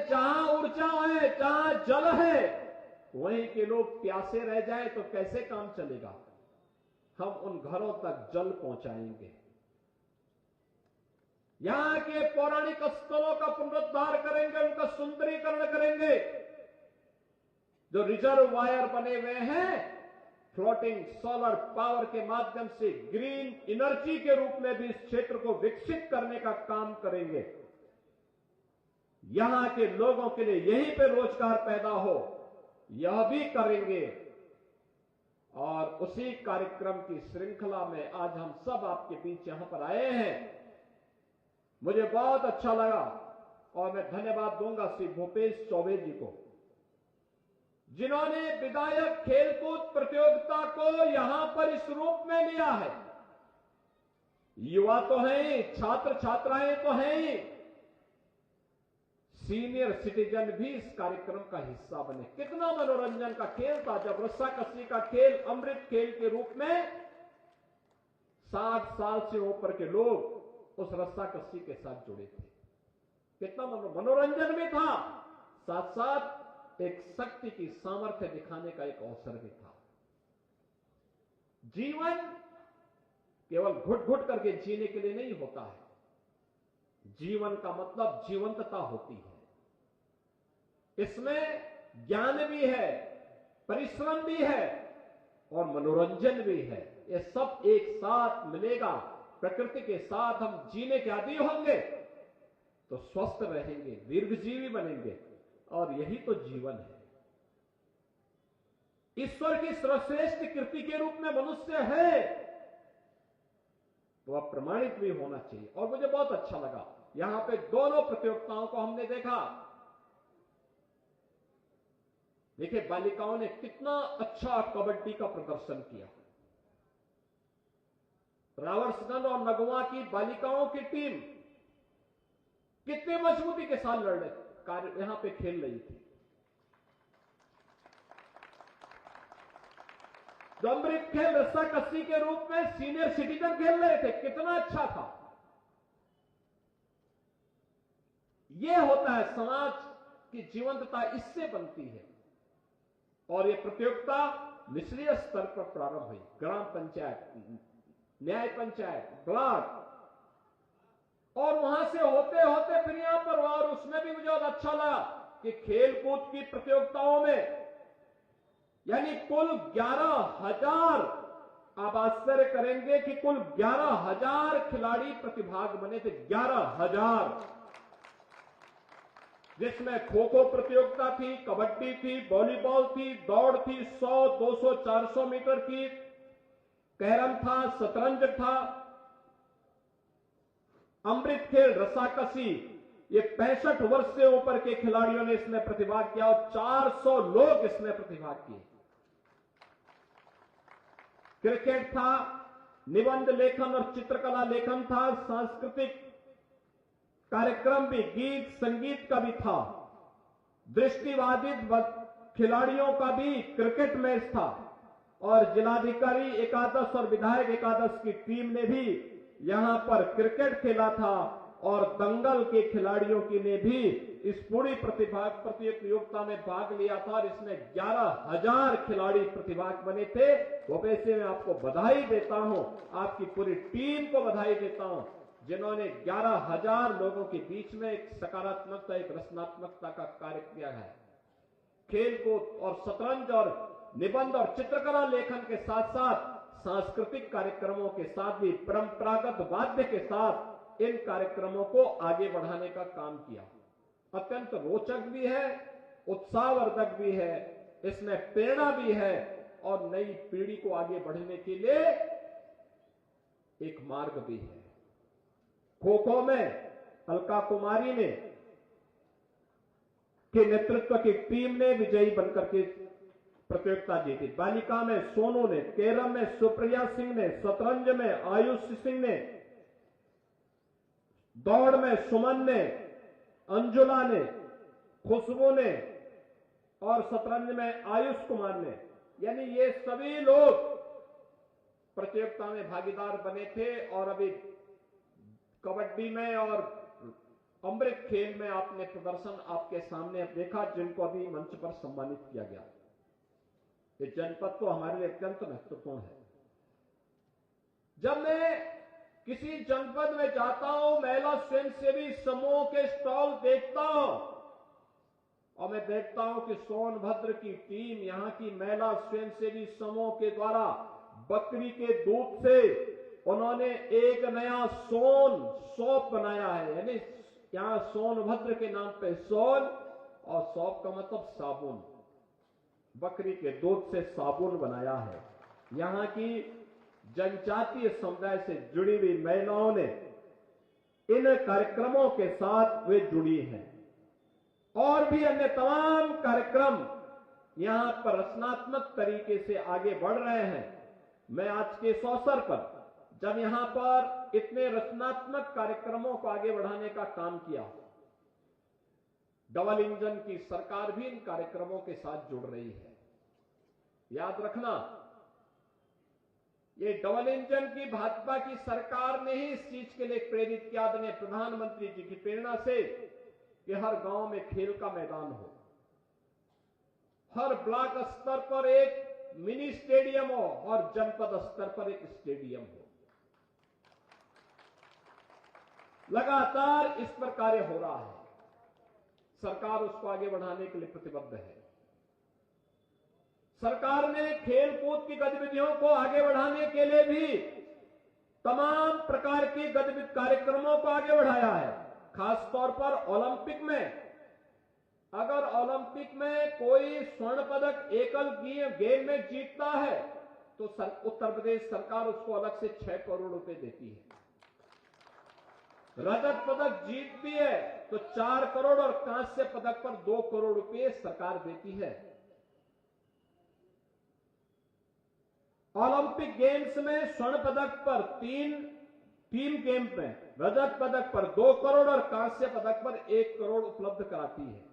जहां ऊर्जा है, जहां जल है, वहीं के लोग प्यासे रह जाए तो कैसे काम चलेगा? हम उन घरों तक जल पहुंचाएंगे। यहां के पौराणिक स्थलों का पुनरुद्धार करेंगे, उनका सुंदरीकरण करेंगे। जो रिजर्वायर बने हुए हैं, फ्लोटिंग सोलर पावर के माध्यम से ग्रीन एनर्जी के रूप में भी इस क्षेत्र को विकसित करने का काम करेंगे। यहां के लोगों के लिए यहीं पे रोजगार पैदा हो, यह भी करेंगे। और उसी कार्यक्रम की श्रृंखला में आज हम सब आपके बीच यहां पर आए हैं। मुझे बहुत अच्छा लगा और मैं धन्यवाद दूंगा श्री भूपेश चौबे जी को, जिन्होंने विधायक खेलकूद प्रतियोगिता को यहां पर इस रूप में लिया है। युवा तो हैं, छात्र छात्राएं तो हैं, सीनियर सिटीजन भी इस कार्यक्रम का हिस्सा बने। कितना मनोरंजन का खेल था जब रस्साकसी का खेल अमृत खेल के रूप में 60 साल से ऊपर के लोग उस रस्साकसी के साथ जुड़े थे। कितना मनोरंजन भी था, साथ साथ एक शक्ति की सामर्थ्य दिखाने का एक अवसर भी था। जीवन केवल घुट घुट करके जीने के लिए नहीं होता है। जीवन का मतलब जीवंतता होती है। इसमें ज्ञान भी है, परिश्रम भी है और मनोरंजन भी है। ये सब एक साथ मिलेगा। प्रकृति के साथ हम जीने के आदी होंगे तो स्वस्थ रहेंगे, दीर्घजीवी बनेंगे, और यही तो जीवन है। ईश्वर की सर्वश्रेष्ठ कृति के रूप में मनुष्य है तो अब प्रमाणित भी होना चाहिए। और मुझे बहुत अच्छा लगा, यहां पे दोनों प्रतियोगिताओं को हमने देखा। देखिए, बालिकाओं ने कितना अच्छा कबड्डी का प्रदर्शन किया। रावरसगंज और नगवा की बालिकाओं की टीम कितनी मजबूती के साथ लड़ रहे, यहां पे खेल रही थी। जो अमृत खेल रस्साकसी के रूप में सीनियर सिटीजन खेल रहे थे, कितना अच्छा था। यह होता है समाज की जीवंतता, इससे बनती है। और यह प्रतियोगिता निचले स्तर पर प्रारंभ हुई, ग्राम पंचायत, न्याय पंचायत, ब्लॉक, और वहां से होते होते फिर यहां पर, और उसमें भी मुझे बहुत अच्छा लगा कि खेलकूद की प्रतियोगिताओं में यानी कुल 11,000, आप आश्चर्य करेंगे कि कुल 11,000 खिलाड़ी प्रतिभाग बने थे। 11,000, जिसमें खो खो प्रतियोगिता थी, कबड्डी थी, वॉलीबॉल थी, दौड़ थी, 100, 200, 400 मीटर की, कैरम था, शतरंज था, अमृत खेल, रस्साकसी। ये 65 वर्ष से ऊपर के खिलाड़ियों ने इसमें प्रतिभाग किया और 400 लोग इसमें प्रतिभाग किए। क्रिकेट था, निबंध लेखन और चित्रकला लेखन था, सांस्कृतिक कार्यक्रम भी, गीत संगीत का भी था, दृष्टिबाधित खिलाड़ियों का भी क्रिकेट मैच था, और जिलाधिकारी एकादश और विधायक एकादश की टीम ने भी यहां पर क्रिकेट खेला था, और दंगल के खिलाड़ियों की ने भी इस पूरी प्रतियोगिता में भाग लिया था। और इसमें 11,000 खिलाड़ी प्रतिभाग बने थे। वो वैसे मैं आपको बधाई देता हूं, आपकी पूरी टीम को बधाई देता हूं, जिन्होंने 11,000 लोगों के बीच में एक सकारात्मकता, एक रचनात्मकता का कार्य किया है। खेलकूद और शतरंज और निबंध और चित्रकला लेखन के साथ साथ सांस्कृतिक कार्यक्रमों के साथ भी परंपरागत वाद्य के साथ इन कार्यक्रमों को आगे बढ़ाने का काम किया। अत्यंत रोचक भी है, उत्साहवर्धक भी है, इसमें प्रेरणा भी है, और नई पीढ़ी को आगे बढ़ने के लिए एक मार्ग भी है। खो खो में अलका कुमारी ने के नेतृत्व की टीम ने विजयी बनकर के प्रतियोगिता जीती। बालिका में सोनू ने, कैरम में सुप्रिया सिंह ने, शतरंज में आयुष सिंह ने, दौड़ में सुमन ने, अंजुला ने, खुशबू ने, और शतरंज में आयुष कुमार ने, यानी ये सभी लोग प्रतियोगिता में भागीदार बने थे। और अभी कबड्डी में और अमृत खेल में आपने प्रदर्शन आपके सामने देखा, जिनको अभी मंच पर सम्मानित किया गया। ये जनपद तो हमारे लिए अत्यंत महत्वपूर्ण है। जब मैं किसी जनपद में जाता हूं, महिला स्वयंसेवी समूह के स्टॉल देखता हूं और मैं देखता हूं कि सोनभद्र की टीम, यहां की महिला स्वयंसेवी समूह के द्वारा बकरी के दूध से उन्होंने एक नया सोप बनाया है। यानी यहां सोनभद्र के नाम पे सोन, और सोप का मतलब साबुन, बकरी के दूध से साबुन बनाया है। यहां की जनजातीय समुदाय से जुड़ी हुई महिलाओं ने इन कार्यक्रमों के साथ वे जुड़ी हैं, और भी अन्य तमाम कार्यक्रम यहां पर रचनात्मक तरीके से आगे बढ़ रहे हैं। मैं आज के इस अवसर पर, जब यहां पर इतने रचनात्मक कार्यक्रमों को आगे बढ़ाने का काम किया, डबल इंजन की सरकार भी इन कार्यक्रमों के साथ जुड़ रही है। याद रखना, ये डबल इंजन की भाजपा की सरकार ने ही इस चीज के लिए प्रेरित किया, आदरणीय प्रधानमंत्री जी की प्रेरणा से, कि हर गांव में खेल का मैदान हो, हर ब्लॉक स्तर पर एक मिनी स्टेडियम हो और जनपद स्तर पर एक स्टेडियम हो। लगातार इस पर कार्य हो रहा है। सरकार उसको आगे बढ़ाने के लिए प्रतिबद्ध है। सरकार ने खेल कूद की गतिविधियों को आगे बढ़ाने के लिए भी तमाम प्रकार की गतिविधि कार्यक्रमों को आगे बढ़ाया है। खासतौर पर ओलंपिक में, अगर ओलंपिक में कोई स्वर्ण पदक एकल गेम में जीतता है तो उत्तर प्रदेश सरकार उसको अलग से 6 करोड़ रुपए देती है। रजत पदक जीतती है तो 4 करोड़ और कांस्य पदक पर 2 करोड़ रुपए सरकार देती है। ओलंपिक गेम्स में स्वर्ण पदक पर 3 टीम गेम में, रजत पदक पर 2 करोड़ और कांस्य पदक पर 1 करोड़ उपलब्ध कराती है।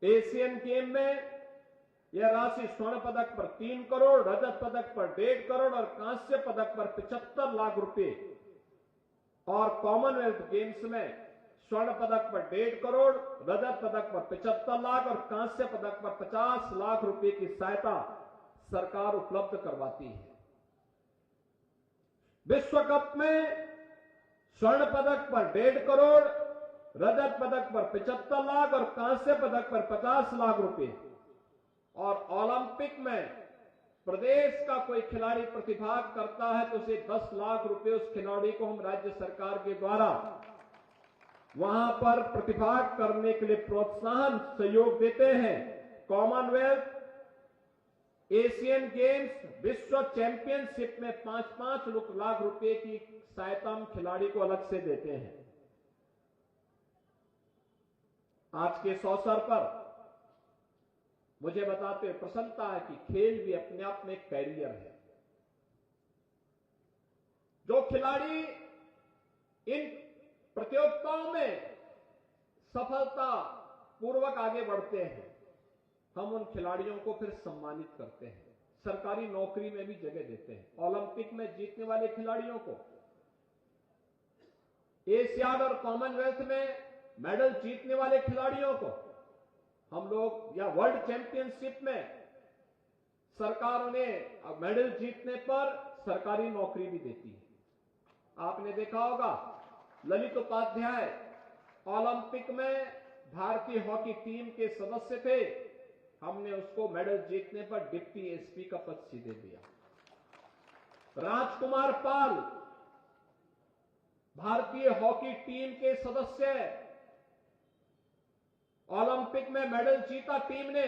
एशियन गेम में यह राशि स्वर्ण पदक पर 3 करोड़, रजत पदक पर 1.5 करोड़ और कांस्य पदक पर 75 लाख रुपए, और कॉमनवेल्थ गेम्स में स्वर्ण पदक पर 1.5 करोड़, रजत पदक पर 75 लाख और कांस्य पदक पर 50 लाख रुपए की सहायता सरकार उपलब्ध करवाती है। विश्व कप में स्वर्ण पदक पर 1.5 करोड़, रजत पदक पर 75 लाख और कांस्य पदक पर 50 लाख रुपए, और ओलंपिक में प्रदेश का कोई खिलाड़ी प्रतिभाग करता है तो उसे 10 लाख रुपए, उस खिलाड़ी को हम राज्य सरकार के द्वारा वहां पर प्रतिभाग करने के लिए प्रोत्साहन सहयोग देते हैं। कॉमनवेल्थ, एशियन गेम्स, विश्व चैंपियनशिप में 5-5 लाख रुपए की सहायता हम खिलाड़ी को अलग से देते हैं। आज के इस अवसर पर मुझे बताते हुए प्रसन्नता है कि खेल भी अपने आप में एक कैरियर है। जो खिलाड़ी इन प्रतियोगिताओं में सफलता पूर्वक आगे बढ़ते हैं, हम उन खिलाड़ियों को फिर सम्मानित करते हैं, सरकारी नौकरी में भी जगह देते हैं। ओलंपिक में जीतने वाले खिलाड़ियों को, एशियाड और कॉमनवेल्थ में मेडल जीतने वाले खिलाड़ियों को हम लोग, या वर्ल्ड चैंपियनशिप में सरकार ने मेडल जीतने पर सरकारी नौकरी भी देती है। आपने देखा होगा, ललित उपाध्याय ओलंपिक में भारतीय हॉकी टीम के सदस्य थे, हमने उसको मेडल जीतने पर डिप्टी एसपी का पद सीधे दिया। राजकुमार पाल भारतीय हॉकी टीम के सदस्य, ओलंपिक में मेडल जीता टीम ने,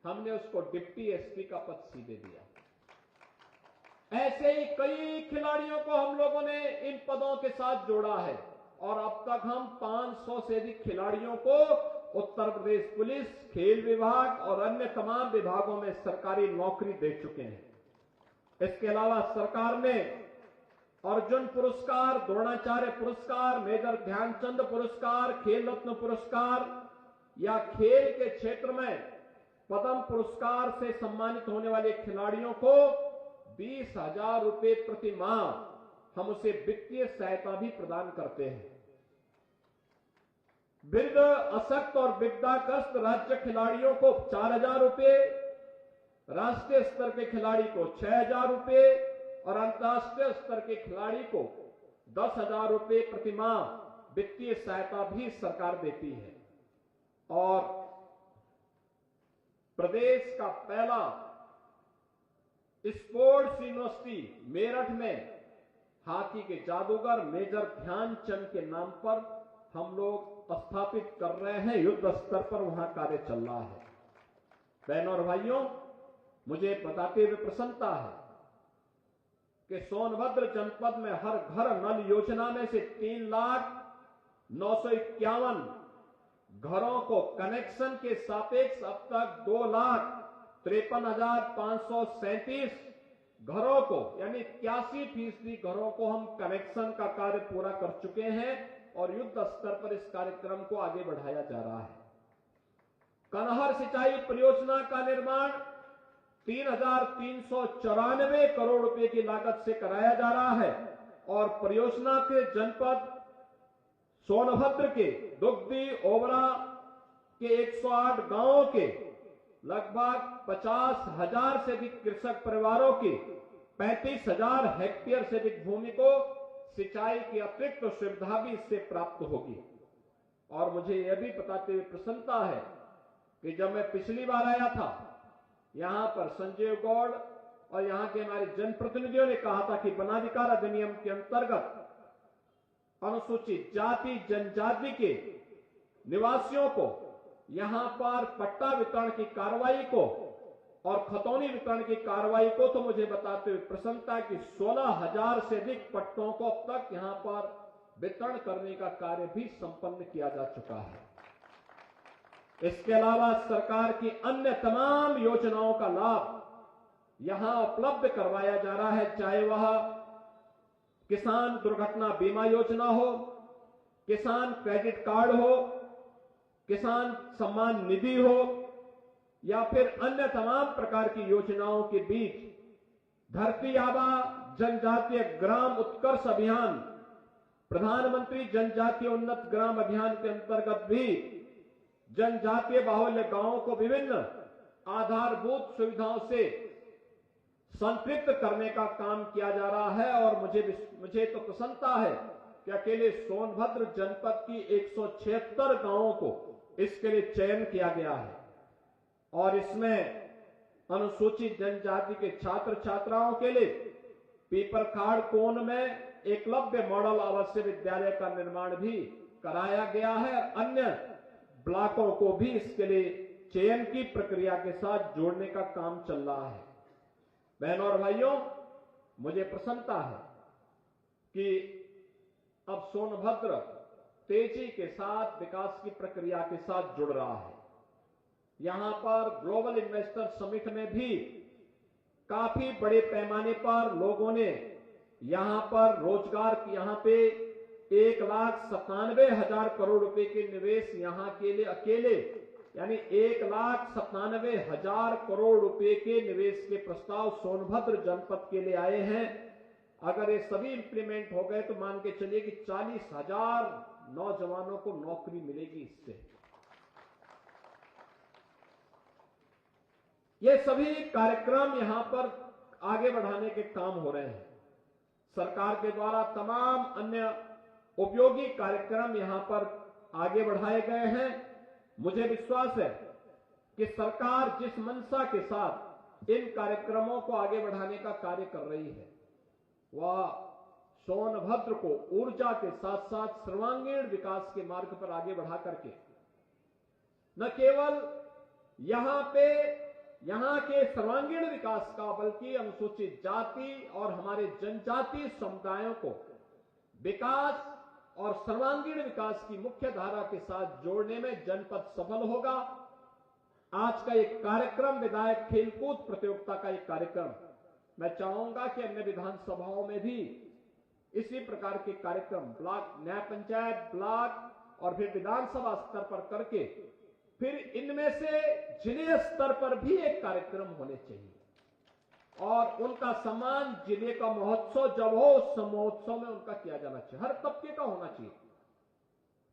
हमने उसको डिप्टी एसपी का पद सीधे दिया। ऐसे ही कई खिलाड़ियों को हम लोगों ने इन पदों के साथ जोड़ा है, और अब तक हम 500 से अधिक खिलाड़ियों को उत्तर प्रदेश पुलिस, खेल विभाग और अन्य तमाम विभागों में सरकारी नौकरी दे चुके हैं। इसके अलावा सरकार ने अर्जुन पुरस्कार, द्रोणाचार्य पुरस्कार, मेजर ध्यानचंद पुरस्कार, खेल रत्न पुरस्कार या खेल के क्षेत्र में पद्म पुरस्कार से सम्मानित होने वाले खिलाड़ियों को 20,000 रुपए प्रति माह हम उसे वित्तीय सहायता भी प्रदान करते हैं। वृद्ध, अशक्त और विद्याग्रस्त राज्य खिलाड़ियों को 4,000 रुपए, राष्ट्रीय स्तर के खिलाड़ी को 6,000 रुपए और अंतर्राष्ट्रीय स्तर के खिलाड़ी को 10,000 रुपए प्रतिमाह वित्तीय सहायता भी सरकार देती है। और प्रदेश का पहला स्पोर्ट्स यूनिवर्सिटी मेरठ में हॉकी के जादूगर मेजर ध्यानचंद के नाम पर हम लोग स्थापित कर रहे हैं। युद्ध स्तर पर वहां कार्य चल रहा है। बहनों और भाइयों, मुझे बताते हुए प्रसन्नता है कि सोनभद्र जनपद में हर घर नल योजना में से 3,09,51 घरों को कनेक्शन के सापेक्ष अब तक 2,53,537 घरों को यानी 81% घरों को हम कनेक्शन का कार्य पूरा कर चुके हैं और युद्ध स्तर पर इस कार्यक्रम को आगे बढ़ाया जा रहा है। कनहर सिंचाई परियोजना का निर्माण 3,394 करोड़ रुपए की लागत से कराया जा रहा है और परियोजना के जनपद सोनभद्र के दुग्धी ओबरा के 108 गांवों के लगभग 50,000 से अधिक कृषक परिवारों की 35,000 हेक्टेयर से अधिक भूमि को सिंचाई की अतिरिक्त सुविधा भी इससे प्राप्त होगी। और मुझे यह भी बताते हुए प्रसन्नता है कि जब मैं पिछली बार आया था, यहां पर संजय गौड़ और यहां के हमारे जनप्रतिनिधियों ने कहा था कि वनाधिकार अधिनियम के अंतर्गत अनुसूचित जाति जनजाति के निवासियों को यहां पर पट्टा वितरण की कार्रवाई को और खतौनी वितरण की कार्रवाई को तो मुझे बताते हुए प्रसन्नता कि 16,000 से अधिक पट्टों को अब तक यहां पर वितरण करने का कार्य भी संपन्न किया जा चुका है। इसके अलावा सरकार की अन्य तमाम योजनाओं का लाभ यहां उपलब्ध करवाया जा रहा है, चाहे वह किसान दुर्घटना बीमा योजना हो, किसान क्रेडिट कार्ड हो, किसान सम्मान निधि हो या फिर अन्य तमाम प्रकार की योजनाओं के बीच धरती आबा जनजातीय ग्राम उत्कर्ष अभियान, प्रधानमंत्री जनजातीय उन्नत ग्राम अभियान के अंतर्गत भी जनजातीय बाहुल्य गांवों को विभिन्न आधारभूत सुविधाओं से संतृप्त करने का काम किया जा रहा है। और मुझे तो प्रसन्नता है कि अकेले सोनभद्र जनपद की 176 गांवों को इसके लिए चयन किया गया है और इसमें अनुसूचित जनजाति के छात्र छात्राओं के लिए पीपरखाड़ कोन में एकलव्य मॉडल आवासीय विद्यालय का निर्माण भी कराया गया है। अन्य ब्लॉकों को भी इसके लिए चयन की प्रक्रिया के साथ जोड़ने का काम चल रहा है। बहनों और भाइयों, मुझे प्रसन्नता है कि अब सोनभद्र तेजी के साथ विकास की प्रक्रिया के साथ जुड़ रहा है। यहां पर ग्लोबल इन्वेस्टर समिट में भी काफी बड़े पैमाने पर लोगों ने यहां पर रोजगार की यहां पे 1,97,000 करोड़ रुपए के निवेश यहां के लिए अकेले यानी 1,97,000 करोड़ रुपए के निवेश के प्रस्ताव सोनभद्र जनपद के लिए आए हैं। अगर ये सभी इंप्लीमेंट हो गए तो मान के चलिए कि 40,000 नौजवानों को नौकरी मिलेगी इससे। ये सभी कार्यक्रम यहां पर आगे बढ़ाने के काम हो रहे हैं। सरकार के द्वारा तमाम अन्य उपयोगी कार्यक्रम यहां पर आगे बढ़ाए गए हैं। मुझे विश्वास है कि सरकार जिस मंशा के साथ इन कार्यक्रमों को आगे बढ़ाने का कार्य कर रही है, वह सोनभद्र को ऊर्जा के साथ साथ सर्वांगीण विकास के मार्ग पर आगे बढ़ा करके न केवल यहां के सर्वांगीण विकास का बल्कि अनुसूचित जाति और हमारे जनजातीय समुदायों को विकास और सर्वांगीण विकास की मुख्य धारा के साथ जोड़ने में जनपद सफल होगा। आज का एक कार्यक्रम विधायक खेलकूद प्रतियोगिता का एक कार्यक्रम, मैं चाहूंगा कि अन्य विधानसभाओं में भी इसी प्रकार के कार्यक्रम ब्लॉक, न्याय पंचायत, ब्लॉक और फिर विधानसभा स्तर पर करके फिर इनमें से जिले स्तर पर भी एक कार्यक्रम होने चाहिए और उनका सम्मान जिले का महोत्सव जब हो उस महोत्सव में उनका किया जाना चाहिए। हर तबके का होना चाहिए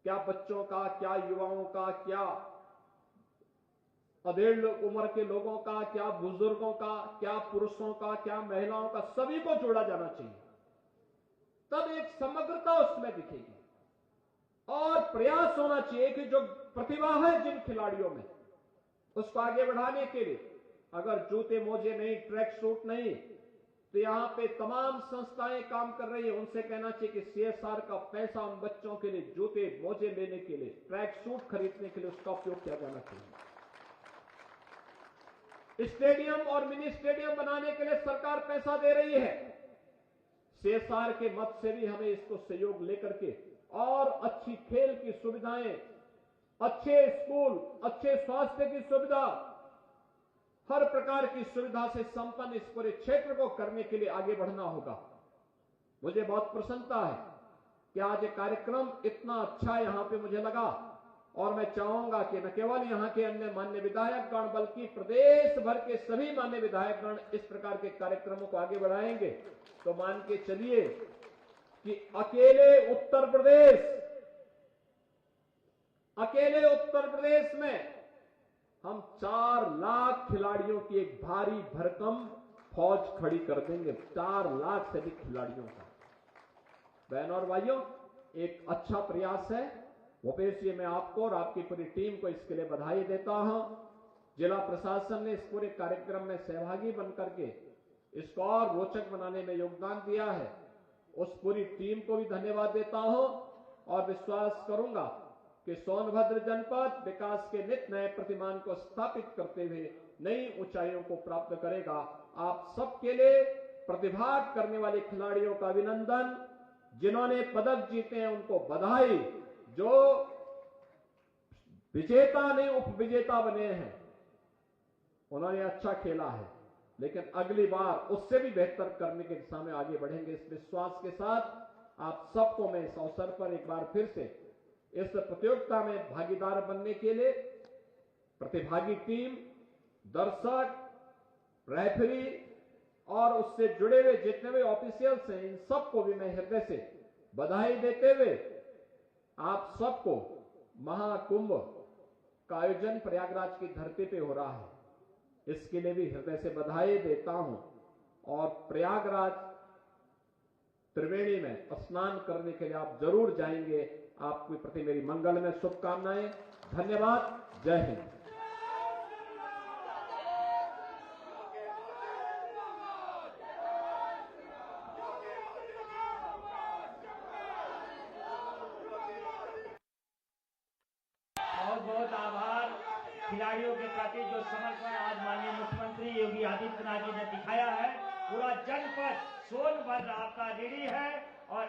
क्या बच्चों का, क्या युवाओं का, क्या अधेड़ उम्र के लोगों का, क्या बुजुर्गों का, क्या पुरुषों का, क्या महिलाओं का, सभी को जोड़ा जाना चाहिए। तब एक समग्रता उसमें दिखेगी और प्रयास होना चाहिए कि जो प्रतिभा है जिन खिलाड़ियों में, उसको आगे बढ़ाने के लिए अगर जूते मोजे नहीं, ट्रैक सूट नहीं, तो यहां पे तमाम संस्थाएं काम कर रही है, उनसे कहना चाहिए कि सीएसआर का पैसा उन बच्चों के लिए जूते मोजे लेने के लिए, ट्रैक सूट खरीदने के लिए उसका उपयोग किया जाना चाहिए। स्टेडियम और मिनी स्टेडियम बनाने के लिए सरकार पैसा दे रही है। सीएसआर के मद से भी हमें इसको सहयोग लेकर के और अच्छी खेल की सुविधाएं, अच्छे स्कूल, अच्छे स्वास्थ्य की सुविधा, हर प्रकार की सुविधा से संपन्न इस पूरे क्षेत्र को करने के लिए आगे बढ़ना होगा। मुझे बहुत प्रसन्नता है कि आज ये कार्यक्रम इतना अच्छा यहां पे मुझे लगा और मैं चाहूंगा कि न केवल यहां के अन्य मान्य विधायकगण बल्कि प्रदेश भर के सभी मान्य विधायकगण इस प्रकार के कार्यक्रमों को आगे बढ़ाएंगे। तो मान के चलिए कि अकेले उत्तर प्रदेश में हम 4 लाख खिलाड़ियों की एक भारी भरकम फौज खड़ी कर देंगे, 4 लाख से अधिक खिलाड़ियों का। बहनों और भाइयों, एक अच्छा प्रयास है। भूपेश जी, मैं आपको और आपकी पूरी टीम को इसके लिए बधाई देता हूं। जिला प्रशासन ने इस पूरे कार्यक्रम में सहभागी बनकर के इसको और रोचक बनाने में योगदान दिया है। उस पूरी टीम को भी धन्यवाद देता हूं और विश्वास करूंगा कि सोनभद्र जनपद विकास के नित नए प्रतिमान को स्थापित करते हुए नई ऊंचाइयों को प्राप्त करेगा। आप सबके लिए प्रतिभाग करने वाले खिलाड़ियों का अभिनंदन, जिन्होंने पदक जीते हैं उनको बधाई, जो विजेता नहीं उपविजेता बने हैं उन्होंने अच्छा खेला है, लेकिन अगली बार उससे भी बेहतर करने की दिशा में आगे बढ़ेंगे। इस विश्वास के साथ आप सबको मैं इस अवसर पर एक बार फिर से इस प्रतियोगिता में भागीदार बनने के लिए प्रतिभागी टीम, दर्शक, रेफरी और उससे जुड़े हुए जितने भी ऑफिशियल्स हैं, इन सबको भी मैं हृदय से बधाई देते हुए आप सबको महाकुंभ का आयोजन प्रयागराज की धरती पे हो रहा है, इसके लिए भी हृदय से बधाई देता हूं। और प्रयागराज त्रिवेणी में स्नान करने के लिए आप जरूर जाएंगे। आपके प्रति मेरी मंगल में शुभकामनाएं। धन्यवाद। जय हिंद। बहुत बहुत आभार खिलाड़ियों के प्रति जो समर्पण आज माननीय मुख्यमंत्री योगी आदित्यनाथ जी ने दिखाया है। पूरा जनपद सोनभद्र आपका ऋणी है और